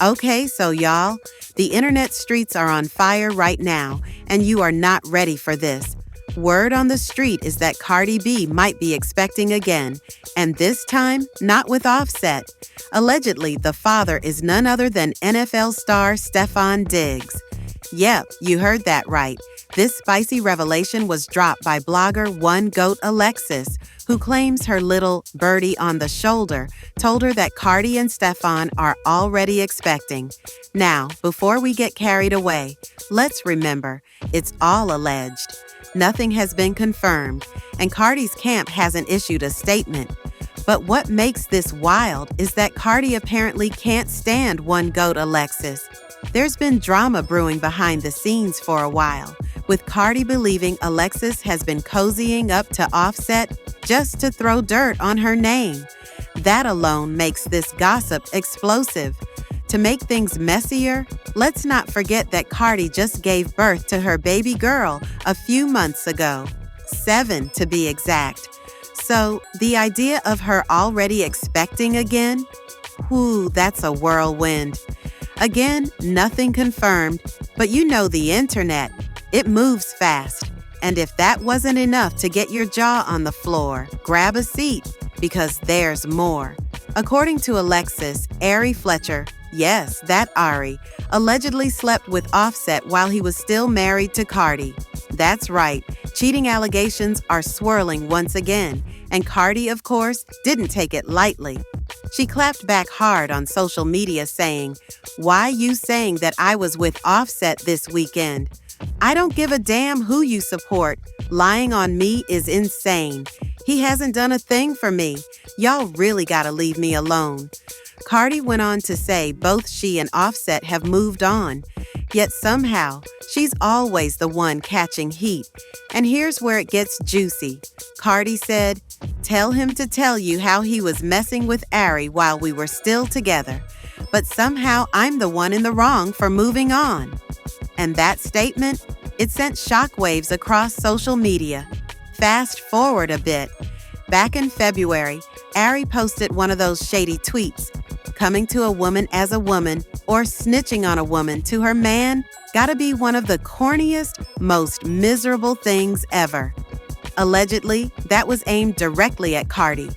Okay, so y'all, the internet streets are on fire right now, and you are not ready for this. Word on the street is that Cardi B might be expecting again, and this time, not with Offset. Allegedly, the father is none other than NFL star Stefon Diggs. Yep, you heard that right. This spicy revelation was dropped by blogger One Goat Alexis, who claims her little birdie on the shoulder told her that Cardi and Stefon are already expecting. Now, before we get carried away, let's remember, it's all alleged. Nothing has been confirmed, and Cardi's camp hasn't issued a statement. But what makes this wild is that Cardi apparently can't stand One Goat Alexis. There's been drama brewing behind the scenes for a while, with Cardi believing Alexis has been cozying up to Offset just to throw dirt on her name. That alone makes this gossip explosive. To make things messier, let's not forget that Cardi just gave birth to her baby girl a few months ago. 7 to be exact. So, the idea of her already expecting again? Whew, that's a whirlwind. Again, nothing confirmed, but you know the internet. It moves fast. And if that wasn't enough to get your jaw on the floor, grab a seat, because there's more. According to Alexis, Ari Fletcher, yes, that Ari, allegedly slept with Offset while he was still married to Cardi. That's right, cheating allegations are swirling once again, and Cardi, of course, didn't take it lightly. She clapped back hard on social media saying, "Why you saying that I was with Offset this weekend? I don't give a damn who you support. Lying on me is insane. He hasn't done a thing for me. Y'all really gotta leave me alone." Cardi went on to say both she and Offset have moved on, yet somehow she's always the one catching heat. And here's where it gets juicy. Cardi said, "Tell him to tell you how he was messing with Ari while we were still together, but somehow I'm the one in the wrong for moving on." And that statement, it sent shockwaves across social media. Fast forward a bit. Back in February, Ari posted one of those shady tweets. Coming to a woman as a woman or snitching on a woman to her man gotta be one of the corniest, most miserable things ever. Allegedly, that was aimed directly at Cardi.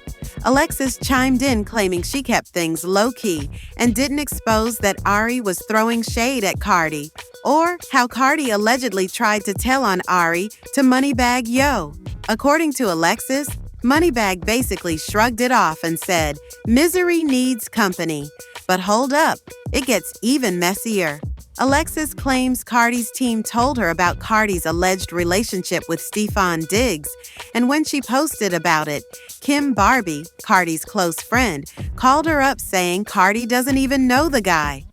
Alexis chimed in claiming she kept things low-key and didn't expose that Ari was throwing shade at Cardi, or how Cardi allegedly tried to tell on Ari to Moneybagg Yo. According to Alexis, Moneybagg basically shrugged it off and said, "Misery needs company." But hold up, it gets even messier. Alexis claims Cardi's team told her about Cardi's alleged relationship with Stefon Diggs, and when she posted about it, Kim Barbie, Cardi's close friend, called her up saying Cardi doesn't even know the guy.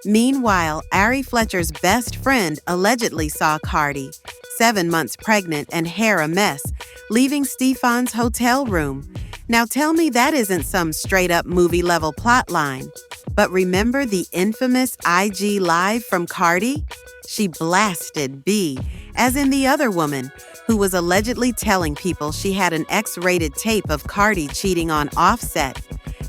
Meanwhile, Ari Fletcher's best friend allegedly saw Cardi, 7 months pregnant and hair a mess, leaving Stefon's hotel room. Now tell me that isn't some straight-up movie-level plotline. But remember the infamous IG Live from Cardi? She blasted B, as in the other woman, who was allegedly telling people she had an X-rated tape of Cardi cheating on Offset.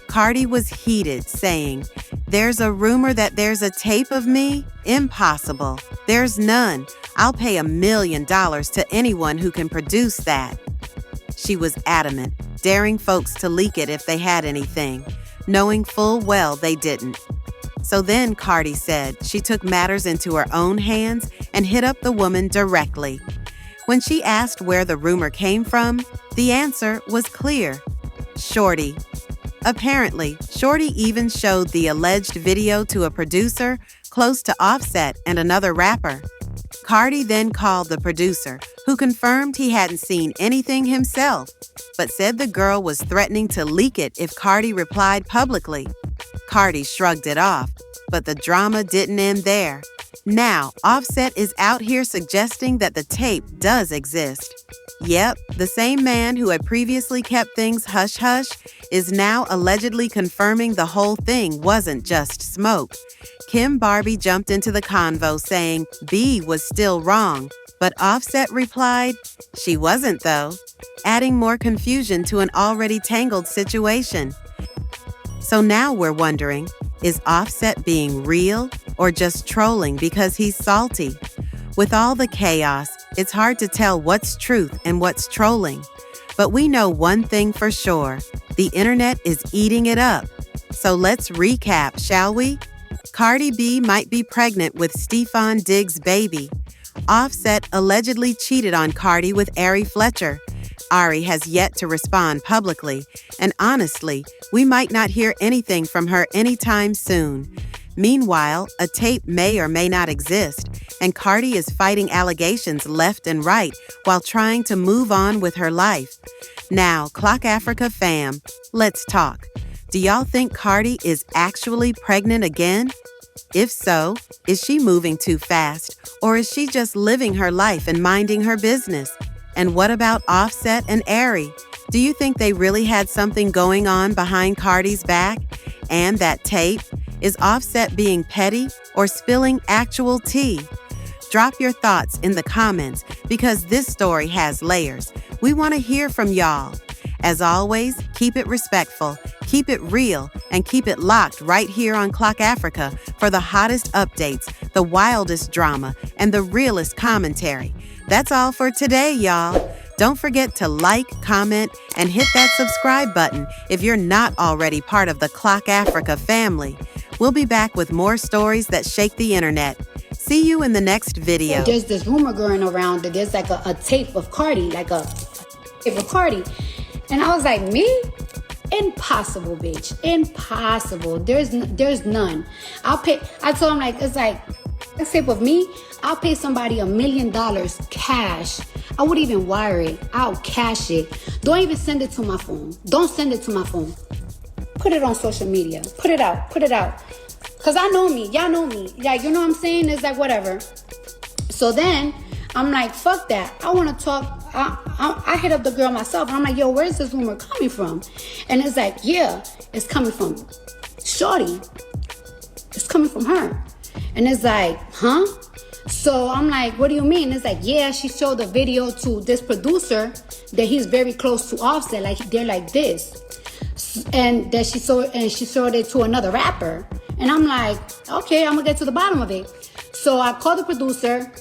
Cardi was heated, saying, "There's a rumor that there's a tape of me? Impossible. There's none. I'll pay $1 million to anyone who can produce that." She was adamant, daring folks to leak it if they had anything, knowing full well they didn't. So then Cardi said she took matters into her own hands and hit up the woman directly. When she asked where the rumor came from, the answer was clear: Shorty. Apparently, Shorty even showed the alleged video to a producer close to Offset and another rapper. Cardi then called the producer, who confirmed he hadn't seen anything himself, but said the girl was threatening to leak it if Cardi replied publicly. Cardi shrugged it off, but the drama didn't end there. Now, Offset is out here suggesting that the tape does exist. Yep, the same man who had previously kept things hush-hush is now allegedly confirming the whole thing wasn't just smoke. Kim Barbie jumped into the convo saying B was still wrong, but Offset replied, "She wasn't though," adding more confusion to an already tangled situation. So now we're wondering, Is Offset being real or just trolling because he's salty? With all the chaos, it's hard to tell what's truth and what's trolling. But we know one thing for sure: the internet is eating it up. So let's recap, shall we? Cardi B might be pregnant with Stefon Diggs' baby. Offset allegedly cheated on Cardi with Ari Fletcher. Ari has yet to respond publicly, and honestly, we might not hear anything from her anytime soon. Meanwhile, a tape may or may not exist, and Cardi is fighting allegations left and right while trying to move on with her life. Now, Clock Africa fam, let's talk. Do y'all think Cardi is actually pregnant again? If so, is she moving too fast, or is she just living her life and minding her business? And what about Offset and Ari? Do you think they really had something going on behind Cardi's back? And that tape? Is Offset being petty or spilling actual tea? Drop your thoughts in the comments because this story has layers. We want to hear from y'all. As always, keep it respectful, keep it real, and keep it locked right here on Clock Africa for the hottest updates, the wildest drama, and the realest commentary. That's all for today, y'all. Don't forget to like, comment, and hit that subscribe button if you're not already part of the Clock Africa family. We'll be back with more stories that shake the internet. See you in the next video. There's this rumor going around that there's like a tape of Cardi, like a tape of Cardi. And I was like, me? Impossible, bitch. Impossible. There's none. I told him, like, it's like, a tape of me, I'll pay somebody $1 million cash. I wouldn't even wire it. I'll cash it. Don't even send it to my phone. Don't send it to my phone. Put it on social media. Put it out. Put it out. Because I know me. Y'all know me. Like, you know what I'm saying? It's like, whatever. So then, I'm like, fuck that. I want to talk. I hit up the girl myself. And I'm like, yo, where's this rumor coming from? And it's like, yeah, it's coming from Shorty. It's coming from her. And it's like, huh? So I'm like, what do you mean? It's like, yeah, she showed the video to this producer that he's very close to Offset. Like, they're like this. And that she showed it to another rapper. And I'm like, okay, I'm gonna get to the bottom of it. So I called the producer,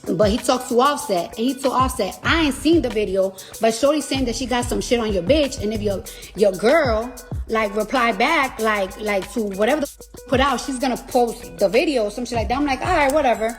but he talked to Offset, and he told Offset, I ain't seen the video, but Shorty's saying that she got some shit on your bitch, and if your girl like reply back like to whatever the put out, she's gonna post the video or some shit like that. I'm like, all right, whatever.